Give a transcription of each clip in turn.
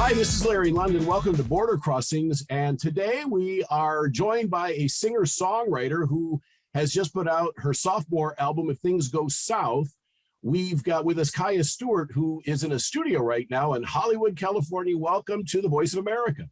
Hi, this is Larry London. Welcome to Border Crossings. And today we are joined by a singer-songwriter who has just put out her sophomore album, If Things Go South. We've got with us Kaya Stewart, who is in a studio right now in Hollywood, California. Welcome to the Voice of America.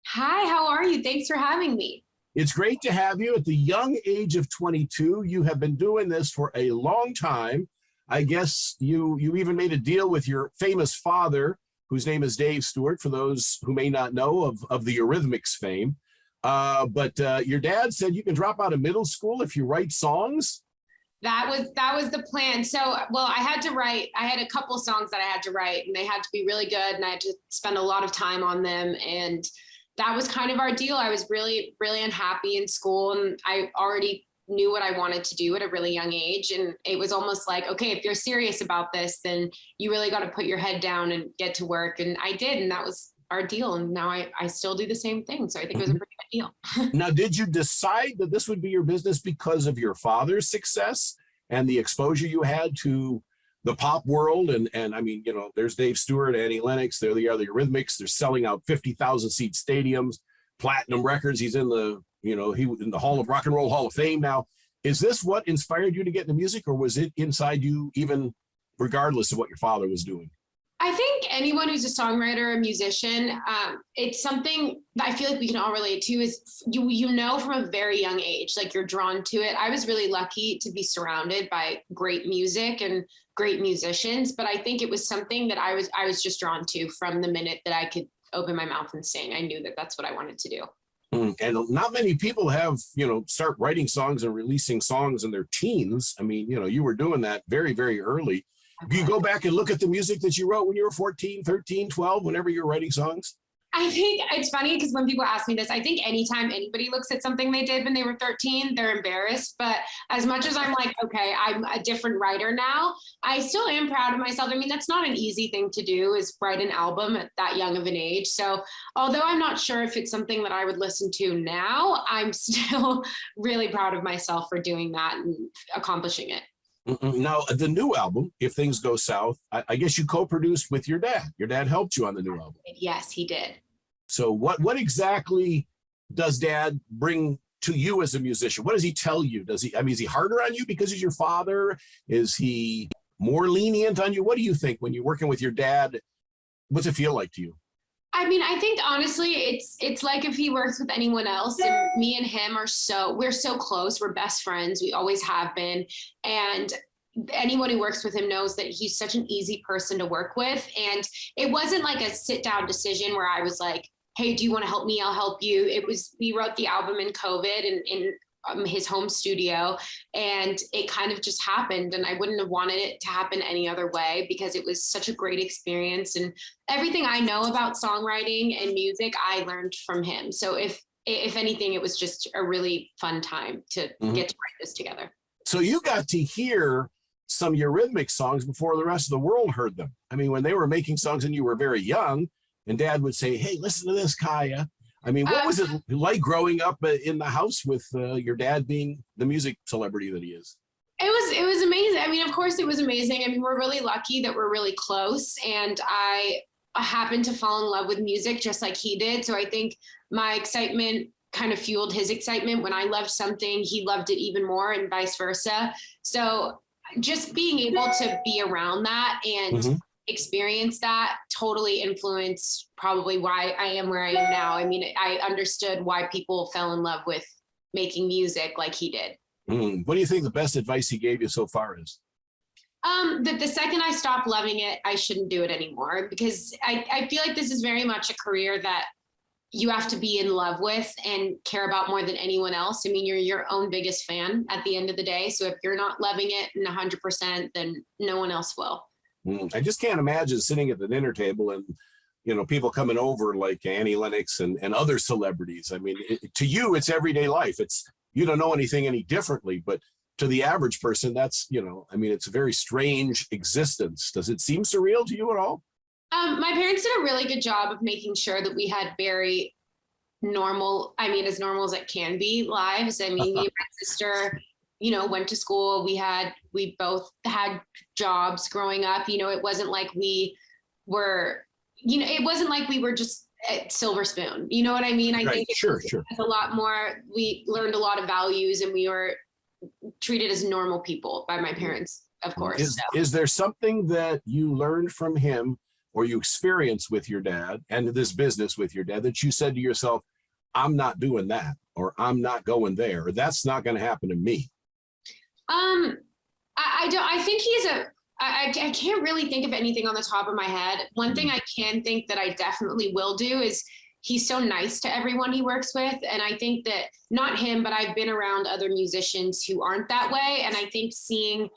Hi, how are you? Thanks for having me. It's great to have you at the young age of 22. You have been doing this for a long time. I guess you even made a deal with your famous father, whose name is Dave Stewart, for those who may not know of the Eurythmics fame. But your dad said you can drop out of middle school if you write songs. That was the plan. So, well, I had a couple songs that I had to write, and they had to be really good, and I had to spend a lot of time on them. And that was kind of our deal. I was really, really unhappy in school, and I already knew what I wanted to do at a really young age. And it was almost like, okay, if you're serious about this, then you really got to put your head down and get to work. And I did, and that was our deal. And now I still do the same thing. So I think it was a pretty good deal. Now, did you decide that this would be your business because of your father's success and the exposure you had to the pop world? And I mean, you know, there's Dave Stewart, Annie Lennox, they're the other Eurythmics. They're selling out 50,000 seat stadiums, platinum records. He's in the, you know, he in the Rock and Roll Hall of Fame now. Is this what inspired you to get into music, or was it inside you even regardless of what your father was doing? I think anyone who's a songwriter, a musician, it's something that I feel like we can all relate to. Is you know from a very young age, like you're drawn to it. I was really lucky to be surrounded by great music and great musicians, but I think it was something that I was just drawn to from the minute that I could open my mouth and sing. I knew that that's what I wanted to do. And not many people have, you know, start writing songs and releasing songs in their teens. I mean, you know, you were doing that very, very early. Do you go back and look at the music that you wrote when you were 14, 13, 12, whenever you're writing songs? I think it's funny because when people ask me this, I think anytime anybody looks at something they did when they were 13, they're embarrassed. But as much as I'm like, okay, I'm a different writer now, I still am proud of myself. I mean, that's not an easy thing to do, is write an album at that young of an age. So although I'm not sure if it's something that I would listen to now, I'm still really proud of myself for doing that and accomplishing it. Now, the new album, If Things Go South, I guess you co-produced with your dad. Your dad helped you on the new album. Yes, he did. So what exactly does dad bring to you as a musician? What does he tell you? Is he harder on you because he's your father? Is he more lenient on you? What do you think when you're working with your dad? What's it feel like to you? I mean, I think honestly, it's like if he works with anyone else, and me and him we're so close. We're best friends. We always have been. And anyone who works with him knows that he's such an easy person to work with. And it wasn't like a sit down decision where I was like, hey, do you want to help me? I'll help you. We wrote the album in COVID and in his home studio, and it kind of just happened. And I wouldn't have wanted it to happen any other way because it was such a great experience. And everything I know about songwriting and music, I learned from him. So if anything, it was just a really fun time to get to write this together. So you got to hear some Eurythmics songs before the rest of the world heard them. I mean, when they were making songs and you were very young, and dad would say, hey, listen to this, Kaya. I mean, what was it like growing up in the house with your dad being the music celebrity that he is? It was amazing. I mean, of course it was amazing. I mean, we're really lucky that we're really close, and I happened to fall in love with music just like he did. So I think my excitement kind of fueled his excitement. When I loved something, he loved it even more, and vice versa. So just being able to be around that and experience that totally influenced probably why I am where I am now. I mean, I understood why people fell in love with making music like he did. What do you think the best advice he gave you so far is? That the second I stopped loving it, I shouldn't do it anymore, because I feel like this is very much a career that you have to be in love with and care about more than anyone else. I mean, you're your own biggest fan at the end of the day. So if you're not loving it 100%, then no one else will. I just can't imagine sitting at the dinner table and, you know, people coming over like Annie Lennox and other celebrities. I mean, to you, it's everyday life. You don't know anything any differently, but to the average person, that's, you know, I mean, it's a very strange existence. Does it seem surreal to you at all? My parents did a really good job of making sure that we had very normal, I mean, as normal as it can be, lives. I mean, me and my sister, you know, went to school. We both had jobs growing up. You know, it wasn't like we were, it wasn't like we were just at silver spoon. You know what I mean? I Right. think Sure. it's a lot more, we learned a lot of values and we were treated as normal people by my parents, of course. Is there something that you learned from him or you experienced with your dad and this business with your dad that you said to yourself, I'm not doing that, or I'm not going there, or that's not going to happen to me? I don't, I think I can't really think of anything on the top of my head. One thing I can think that I definitely will do is he's so nice to everyone he works with. And I think that, not him, but I've been around other musicians who aren't that way. And I think seeing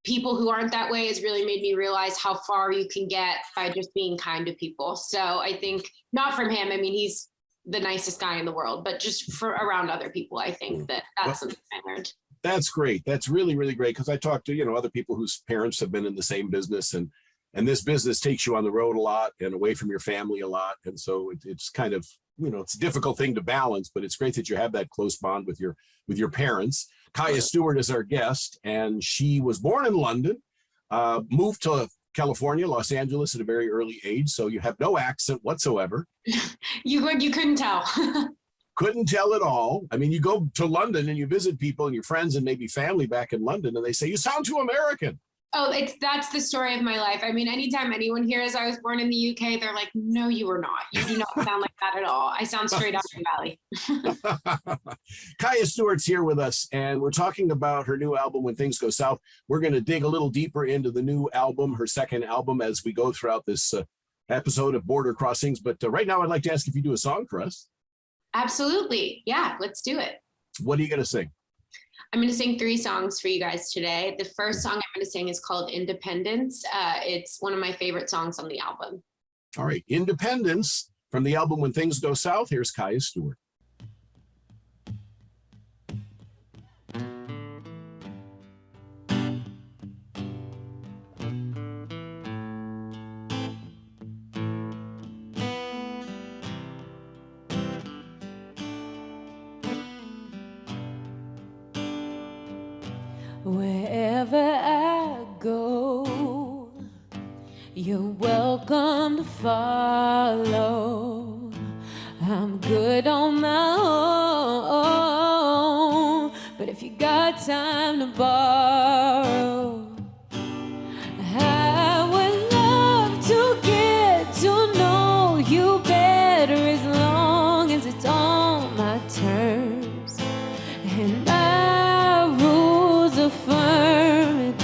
people who aren't that way has really made me realize how far you can get by just being kind to people. So I think, not from him, I mean, he's the nicest guy in the world, but just for around other people, I think that's something I learned. That's great. That's really, really great. Because I talked to, other people whose parents have been in the same business, and this business takes you on the road a lot and away from your family a lot. And so it's kind of, it's a difficult thing to balance, but it's great that you have that close bond with your parents. Kaya Stewart is our guest, and she was born in London, moved to California, Los Angeles at a very early age. So you have no accent whatsoever. You couldn't tell. Couldn't tell at all. I mean, you go to London and you visit people and your friends and maybe family back in London, and they say, you sound too American. Oh, that's the story of my life. I mean, anytime anyone hears I was born in the UK, they're like, no, you were not. You do not sound like that at all. I sound straight out of the Valley. Kaya Stewart's here with us, and we're talking about her new album, When Things Go South. We're going to dig a little deeper into the new album, her second album, as we go throughout this episode of Border Crossings. But right now, I'd like to ask if you do a song for us. Absolutely. Yeah, let's do it. What are you going to sing? I'm going to sing 3 songs for you guys today. The first song I'm going to sing is called Independence. It's one of my favorite songs on the album. All right. Independence from the album When Things Go South. Here's Kaya Stewart. Wherever I go, you're welcome to follow. I'm good on my own, but if you got time to borrow, I would love to get to know you better, as long as it's on my terms and my rules are firm.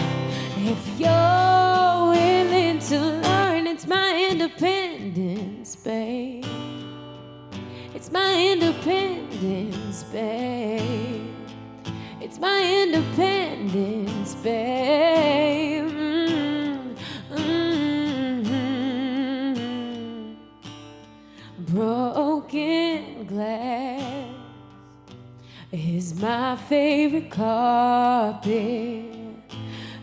If you're willing to learn, it's my independence, babe. It's my independence, babe. It's my independence, babe. Broken glass is my favorite carpet.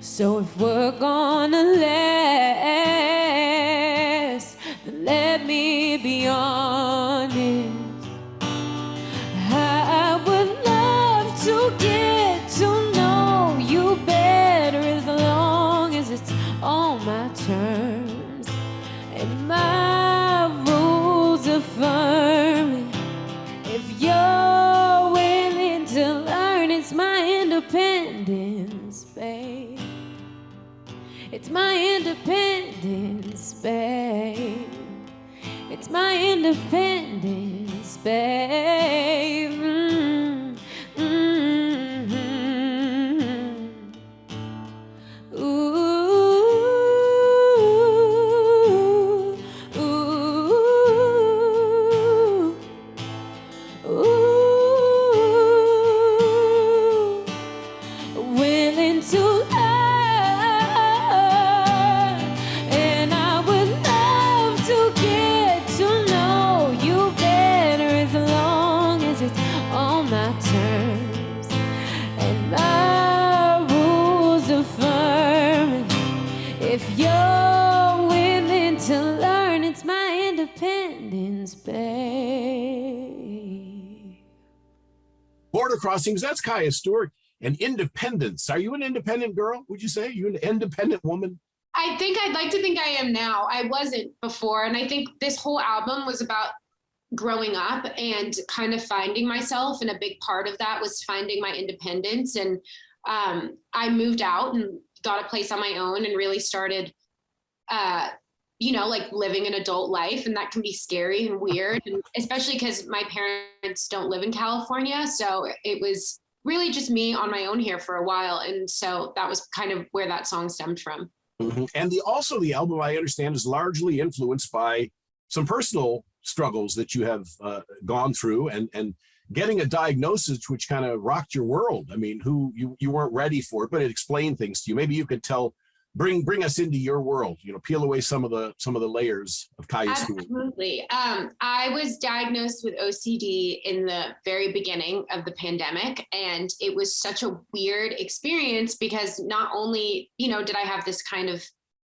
So if we're gonna last, then let me be honest. I would love to get to know you better, as long as it's on my terms and my rules are firm. If you're willing to learn, it's my independence, babe. It's my independence, babe. It's my independence, babe. Ooh, ooh, ooh. Willing to learn, and I would love to get to know you better, as long as it's on my terms and my rules are firm. If you're willing to learn, it's my independence, babe. Border Crossings, that's Kaya Stewart. And independence. Are you an independent girl, would you say? You an independent woman? I think I'd like to think I am now. I wasn't before. And I think this whole album was about growing up and kind of finding myself. And a big part of that was finding my independence. And I moved out and got a place on my own and really started, like living an adult life. And that can be scary and weird, and especially because my parents don't live in California. So it was really just me on my own here for a while. And so that was kind of where that song stemmed from. Mm-hmm. And the album, I understand, is largely influenced by some personal struggles that you have gone through, and getting a diagnosis which kind of rocked your world. I mean, you weren't ready for it, but it explained things to you. Maybe you could bring us into your world, peel away some of the layers of Kaya Stewart. Absolutely. I was diagnosed with OCD in the very beginning of the pandemic, and it was such a weird experience because not only, did I have this kind of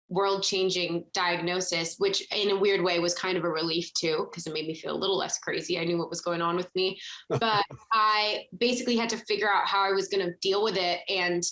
world-changing diagnosis, which in a weird way was kind of a relief too, because it made me feel a little less crazy. I knew what was going on with me, but I basically had to figure out how I was going to deal with it and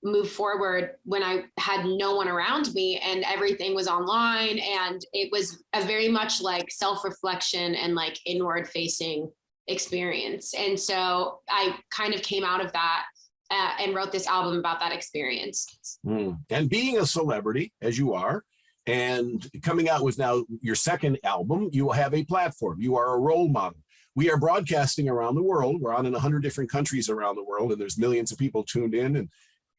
move forward when I had no one around me and everything was online. And it was a very much like self-reflection and like inward facing experience. And so I kind of came out of that and wrote this album about that experience. And being a celebrity, as you are, and coming out with now your second album, you will have a platform. You are a role model. We are broadcasting around the world. We're on in 100 different countries around the world, and there's millions of people tuned in, and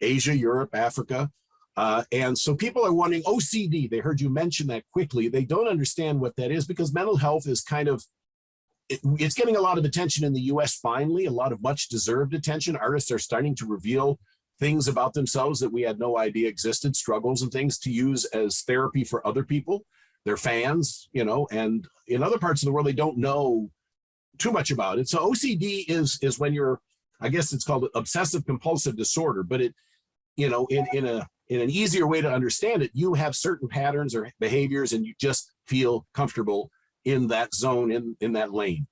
Asia, Europe, Africa. And so people are wondering, OCD, they heard you mention that quickly. They don't understand what that is, because mental health is kind of, it's getting a lot of attention in the US finally, a lot of much deserved attention. Artists are starting to reveal things about themselves that we had no idea existed, struggles and things to use as therapy for other people, their fans, and in other parts of the world, they don't know too much about it. So OCD is when you're, I guess it's called obsessive compulsive disorder, but it, in an easier way to understand it, you have certain patterns or behaviors and you just feel comfortable in that zone, in that lane.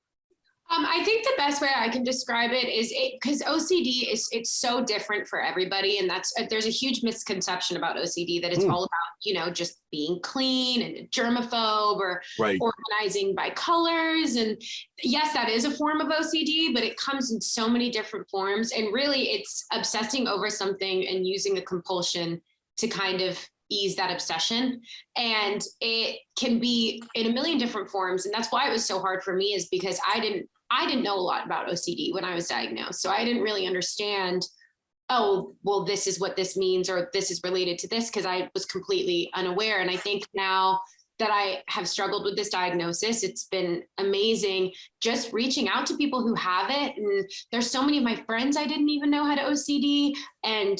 I think the best way I can describe it is because OCD it's so different for everybody. And there's a huge misconception about OCD that it's all about, just being clean and a germaphobe or right. Organizing by colors. And yes, that is a form of OCD, but it comes in so many different forms. And really it's obsessing over something and using a compulsion to kind of ease that obsession. And it can be in a million different forms. And that's why it was so hard for me, is because I didn't know a lot about OCD when I was diagnosed. So I didn't really understand, oh, well, this is what this means, or this is related to this, because I was completely unaware. And I think now that I have struggled with this diagnosis, it's been amazing just reaching out to people who have it. And there's so many of my friends I didn't even know had OCD, and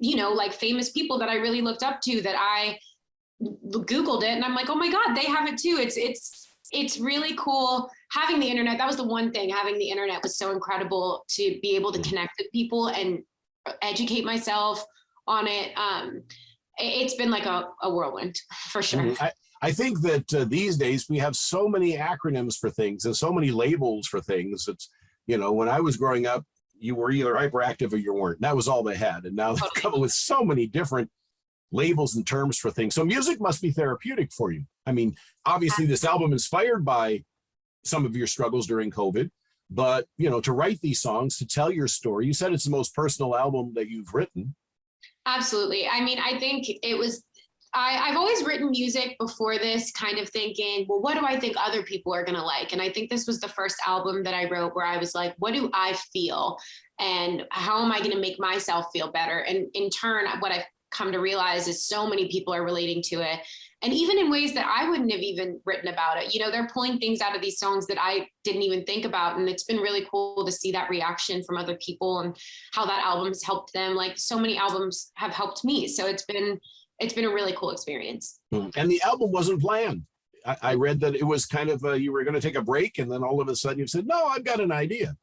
like famous people that I really looked up to, that I Googled it and I'm like, oh my God, they have it too. It's really cool having the internet. That was the one thing, having the internet was so incredible to be able to connect with people and educate myself on it. It's been like a whirlwind for sure. I think that these days we have so many acronyms for things and so many labels for things. It's, when I was growing up, you were either hyperactive or you weren't. That was all they had. And now they've come up with so many different labels and terms for things. So music must be therapeutic for you. I mean, obviously this album inspired by some of your struggles during COVID, but to write these songs, to tell your story, you said it's the most personal album that you've written. Absolutely. I mean, I think it was, I've always written music before this, kind of thinking, well, what do I think other people are going to like? And I think this was the first album that I wrote where I was like, what do I feel? And how am I going to make myself feel better? And in turn, what I've come to realize is so many people are relating to it. And even in ways that I wouldn't have even written about it, they're pulling things out of these songs that I didn't even think about. And it's been really cool to see that reaction from other people and how that album has helped them. Like so many albums have helped me. So it's been a really cool experience. And the album wasn't planned. I read that it was kind of, you were going to take a break and then all of a sudden you said, no, I've got an idea.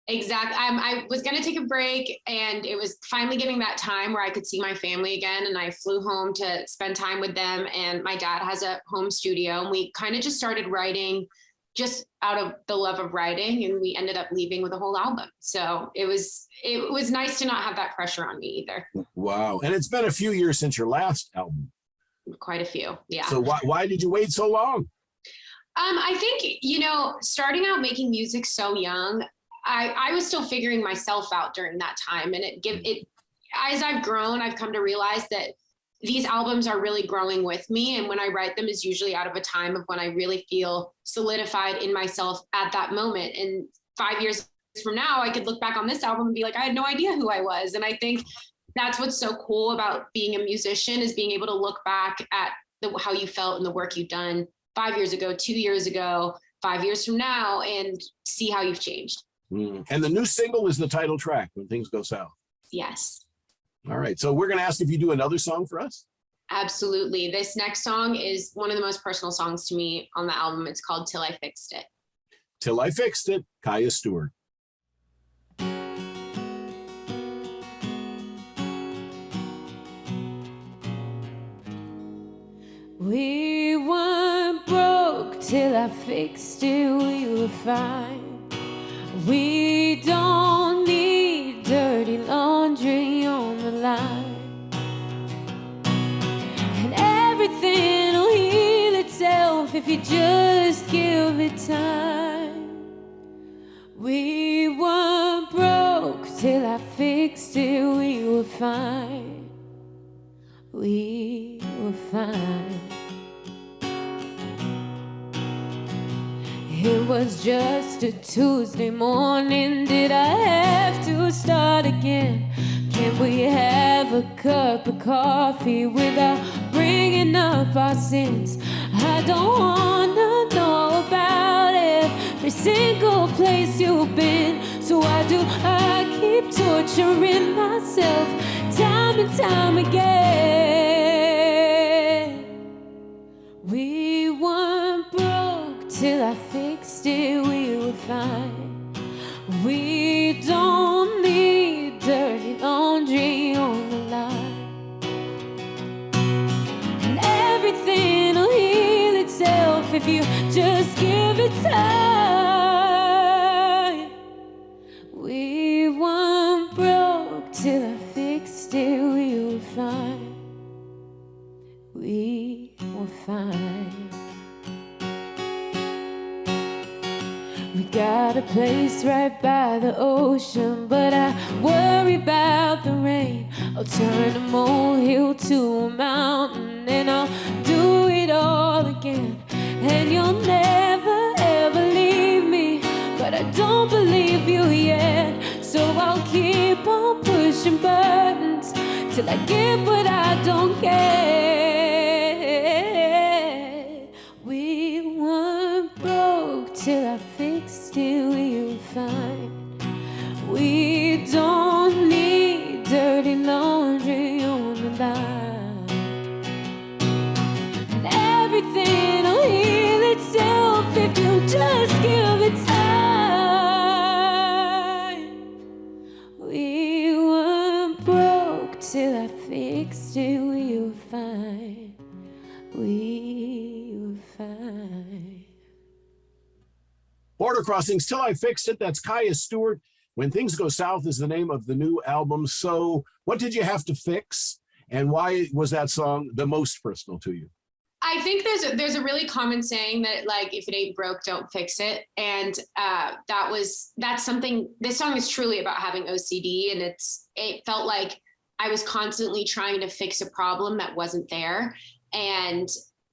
Exactly. I was going to take a break, and it was finally getting that time where I could see my family again. And I flew home to spend time with them. And my dad has a home studio, and we kind of just started writing just out of the love of writing. And we ended up leaving with a whole album. So it was nice to not have that pressure on me either. Wow. And it's been a few years since your last album. quite a few. Yeah. So why did you wait so long? I think, starting out making music so young, I was still figuring myself out during that time. And as I've grown, I've come to realize that these albums are really growing with me. And when I write them is usually out of a time of when I really feel solidified in myself at that moment. And 5 years from now, I could look back on this album and be like, I had no idea who I was. And I think that's what's so cool about being a musician, is being able to look back at how you felt and the work you've done 5 years ago, 2 years ago, 5 years from now, and see how you've changed. And the new single is the title track, When Things Go South. Yes. All right. So we're going to ask if you do another song for us. Absolutely. This next song is one of the most personal songs to me on the album. It's called Till I Fixed It. Till I Fixed It, Kaya Stewart. We weren't broke till I fixed it, we were fine. We don't need dirty laundry on the line. And everything will heal itself if you just give it time. We weren't broke till I fixed it, we were fine. We were fine. It was just a Tuesday morning. Did I have to start again? Can we have a cup of coffee without bringing up our sins? I don't wanna know about every single place you've been. So why do I keep torturing myself time and time again? We weren't broke till I fixed it, we were fine. We don't need dirty laundry on the line. And everything will heal itself if you just give it time. We weren't broke till I fixed it, we were fine. We were fine. We got a place right by the ocean, but I worry about the rain. I'll turn a molehill to a mountain, and I'll do it all again. And you'll never ever leave me, but I don't believe you yet. So I'll keep on pushing buttons till I get what I don't get. We weren't broke till I fixed it, we were fine. We don't need dirty laundry on the line. And everything will heal itself if you just give it time. We weren't broke till I fixed it, we were fine. We were fine. Border Crossings, Till I Fixed It. That's Kaya Stewart. When Things Go South is the name of the new album. So what did you have to fix? And why was that song the most personal to you? I think there's a really common saying that, like, if it ain't broke, don't fix it. And that's something. This song is truly about having OCD, and it felt like I was constantly trying to fix a problem that wasn't there, and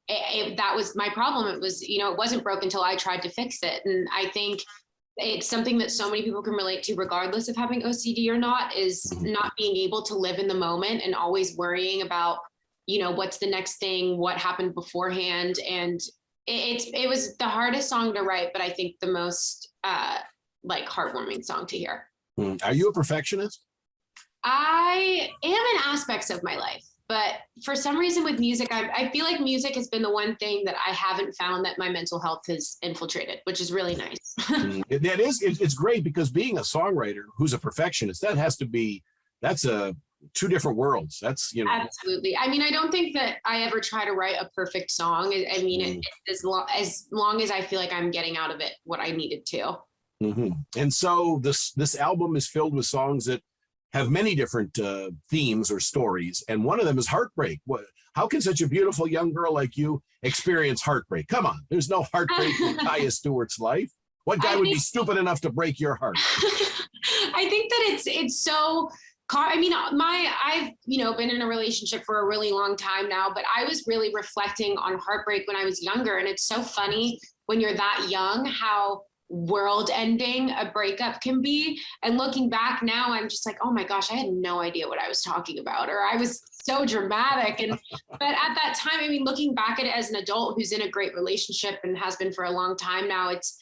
that was my problem. It was, it wasn't broke until I tried to fix it. And I think it's something that so many people can relate to, regardless of having OCD or not, is not being able to live in the moment and always worrying about, what's the next thing, what happened beforehand. And it was the hardest song to write, but I think the most heartwarming song to hear. Are you a perfectionist? I am in aspects of my life, but for some reason with music, I feel like music has been the one thing that I haven't found that my mental health has infiltrated, which is really nice. It's great, because being a songwriter who's a perfectionist, that's two different worlds. That's, Absolutely. I mean, I don't think that I ever try to write a perfect song. I mean, as long as I feel like I'm getting out of it what I needed to. And so this album is filled with songs that have many different themes or stories, and one of them is heartbreak. How can such a beautiful young girl like you experience heartbreak? Come on, there's no heartbreak in Kaya Stewart's life. What guy would be stupid enough to break your heart? I think that it's so. I mean, I've been in a relationship for a really long time now, but I was really reflecting on heartbreak when I was younger, and it's so funny when you're that young how world ending a breakup can be. And looking back now, I'm just like, oh my gosh, I had no idea what I was talking about, or I was so dramatic. But at that time, I mean, looking back at it as an adult who's in a great relationship and has been for a long time now, it's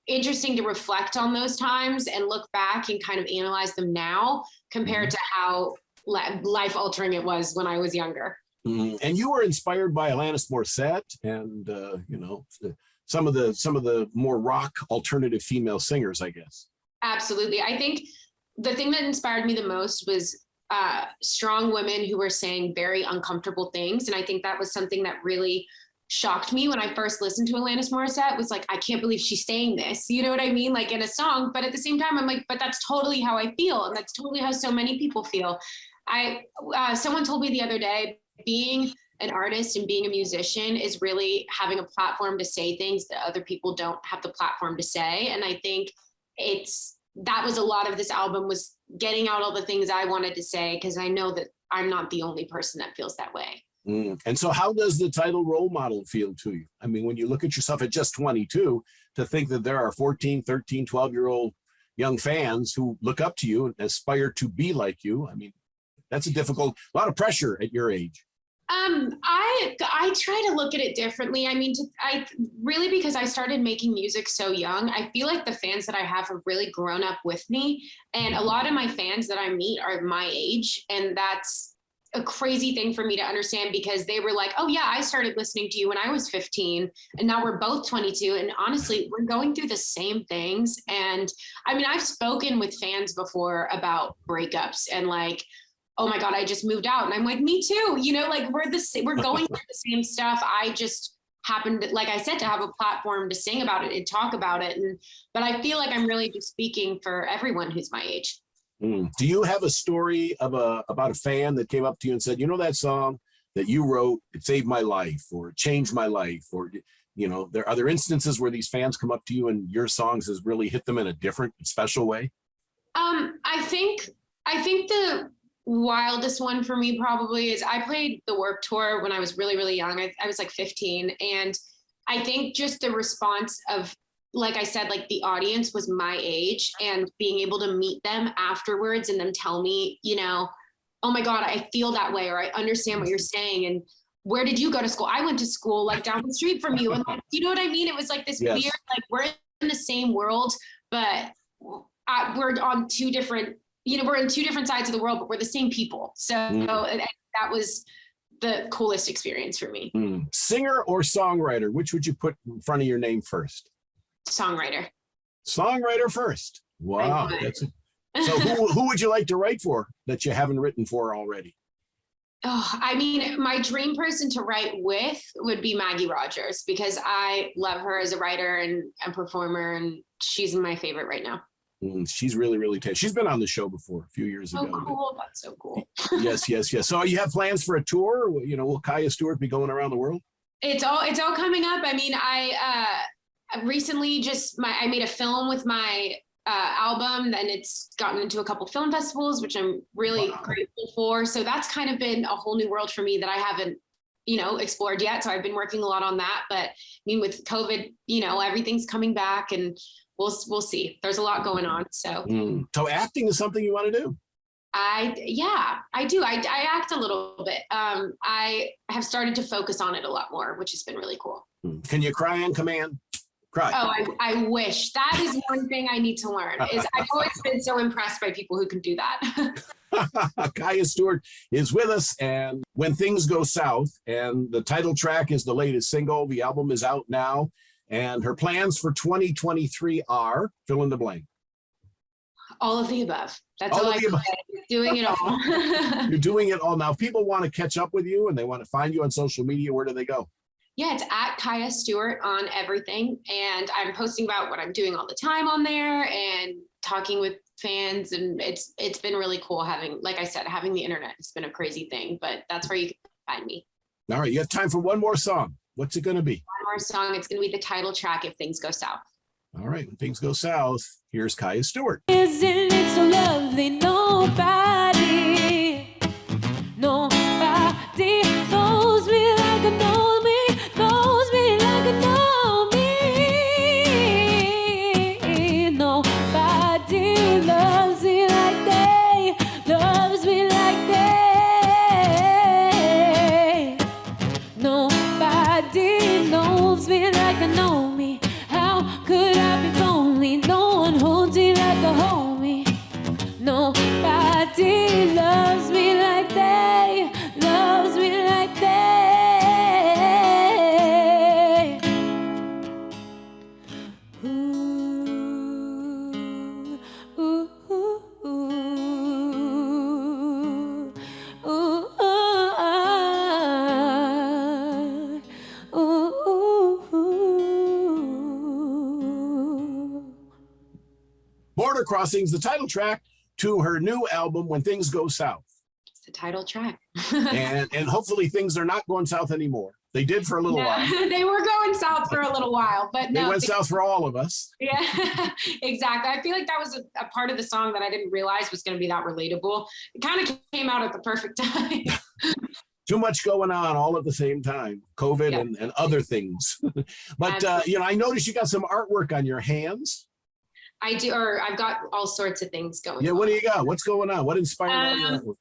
interesting to reflect on those times and look back and kind of analyze them now compared to how life altering it was when I was younger. And you were inspired by Alanis Morissette and some of the more rock alternative female singers, I guess. Absolutely. I think the thing that inspired me the most was strong women who were saying very uncomfortable things. And I think that was something that really shocked me when I first listened to Alanis Morissette. Was like, I can't believe she's saying this. You know what I mean? Like in a song, but at the same time, I'm like, but that's totally how I feel. And that's totally how so many people feel. Someone told me the other day, being an artist and being a musician is really having a platform to say things that other people don't have the platform to say. And I think that was a lot of this album, was getting out all the things I wanted to say, because I know that I'm not the only person that feels that way. And so how does the title role model feel to you? I mean, when you look at yourself at just 22, to think that there are 14, 13, 12-year-old young fans who look up to you and aspire to be like you, I mean, that's a lot of pressure at your age. I try to look at it differently. I mean, because I started making music so young, I feel like the fans that I have really grown up with me. And a lot of my fans that I meet are my age. And that's a crazy thing for me to understand, because they were like, oh yeah, I started listening to you when I was 15 and now we're both 22. And honestly, we're going through the same things. And I mean, I've spoken with fans before about breakups and like, oh my God, I just moved out. And I'm like, me too. Like we're going through the same stuff. I just happened, like I said, to have a platform to sing about it and talk about it. But I feel like I'm really just speaking for everyone who's my age. Do you have a story about a fan that came up to you and said, that song that you wrote, it saved my life or changed my life? Or, are there instances where these fans come up to you and your songs has really hit them in a different, special way? I think the wildest one for me probably is I played the Warped Tour when I was really, really young. I was like 15. And I think just the response of, like I said, like the audience was my age, and being able to meet them afterwards and them tell me, oh my God, I feel that way, or I understand what you're saying. And where did you go to school? I went to school like down the street from you. And like, you know what I mean? It was like this weird, like we're in the same world, but we're on two different, we're in two different sides of the world, but we're the same people. So that was the coolest experience for me. Singer or songwriter, which would you put in front of your name first? Songwriter. Songwriter first. Wow. So who would you like to write for that you haven't written for already? Oh, I mean, my dream person to write with would be Maggie Rogers, because I love her as a writer and a performer, and she's my favorite right now. She's really, really talented. She's been on the show before a few years ago. Oh, cool. That's so cool. Yes. So you have plans for a tour? Will Kaya Stewart be going around the world? It's all coming up. I mean, I recently I made a film with my album, and it's gotten into a couple film festivals, which I'm really grateful for. So that's kind of been a whole new world for me that I haven't, explored yet. So I've been working a lot on that. But I mean, with COVID, everything's coming back, and we'll see. There's a lot going on. So So acting is something you want to do? I do. I act a little bit. I have started to focus on it a lot more, which has been really cool. Can you cry on command? Cry. Oh, I wish. That is one thing I need to learn. I've always been so impressed by people who can do that. Kaya Stewart is with us, and When Things Go South, and the title track is the latest single. The album is out now, and her plans for 2023 are fill in the blank. All of the above. That's all I can say. Doing it all. You're doing it all now. If people want to catch up with you and they want to find you on social media, where do they go? Yeah, it's at Kaya Stewart on everything. And I'm posting about what I'm doing all the time on there, and talking with fans, and it's been really cool having, like I said, having the internet. It's been a crazy thing, but that's where you can find me. All right, you have time for one more song. What's it going to be? One more song. It's going to be the title track, If Things Go South. All right, when things go south, here's Kaya Stewart. Isn't it so lovely? Nobody knows me like I know me, knows me like I know me. Nobody loves me like they loves me like they. Nobody knows me like I know me. How could I be lonely? No one holds me like a homie. Nobody loves me like they, loves me like they. Ooh, ooh, ooh, ooh, ooh, ooh, ooh. Border Crossings, the title track to her new album, When Things Go South. It's the title track. And hopefully things are not going south anymore. They did for a little while. They were going south for a little while, but They no. went south for all of us. Yeah, exactly. I feel like that was a part of the song that I didn't realize was going to be that relatable. It kind of came out at the perfect time. Too much going on all at the same time, COVID Yeah. and other things. But, I noticed you got some artwork on your hands. I do, or I've got all sorts of things going Yeah, on. what do you got? What's going on? What inspired all your artwork?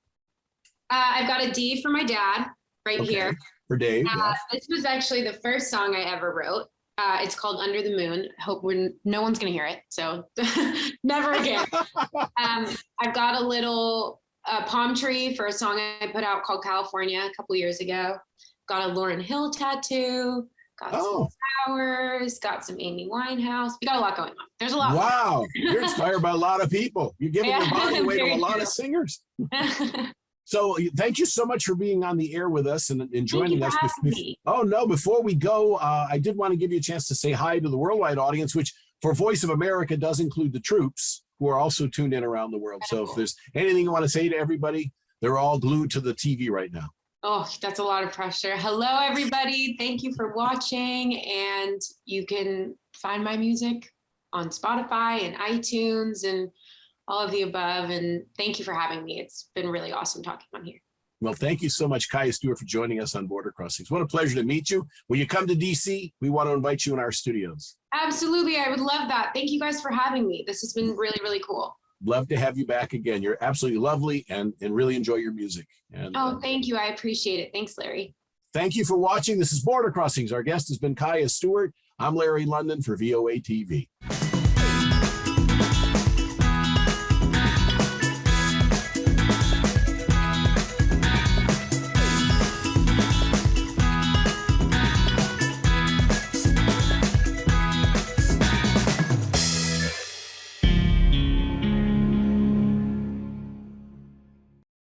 I've got a D for my dad right Okay, here. for Dave. Yeah. This was actually the first song I ever wrote. It's called Under the Moon. Hope no one's going to hear it, so never again. I've got a little palm tree for a song I put out called California a couple years ago. Got a Lauryn Hill tattoo. Got some flowers, got some Amy Winehouse. We got a lot going on. There's a lot. Wow, you're inspired by a lot of people. You're giving your body away to a lot of singers. So thank you so much for being on the air with us and joining us. Oh no, before we go, I did want to give you a chance to say hi to the worldwide audience, which for Voice of America does include the troops who are also tuned in around the world. So if there's anything you want to say to everybody, they're all glued to the TV right now. Oh, that's a lot of pressure. Hello, everybody. Thank you for watching. And you can find my music on Spotify and iTunes and all of the above. And thank you for having me. It's been really awesome talking on here. Well, thank you so much, Kaya Stewart, for joining us on Border Crossings. What a pleasure to meet you. When you come to DC, we want to invite you in our studios. Absolutely. I would love that. Thank you guys for having me. This has been really, really cool. Love to have you back again. You're absolutely lovely and really enjoy your music. And, thank you. I appreciate it. Thanks, Larry. Thank you for watching. This is Border Crossings. Our guest has been Kaya Stewart. I'm Larry London for VOA TV.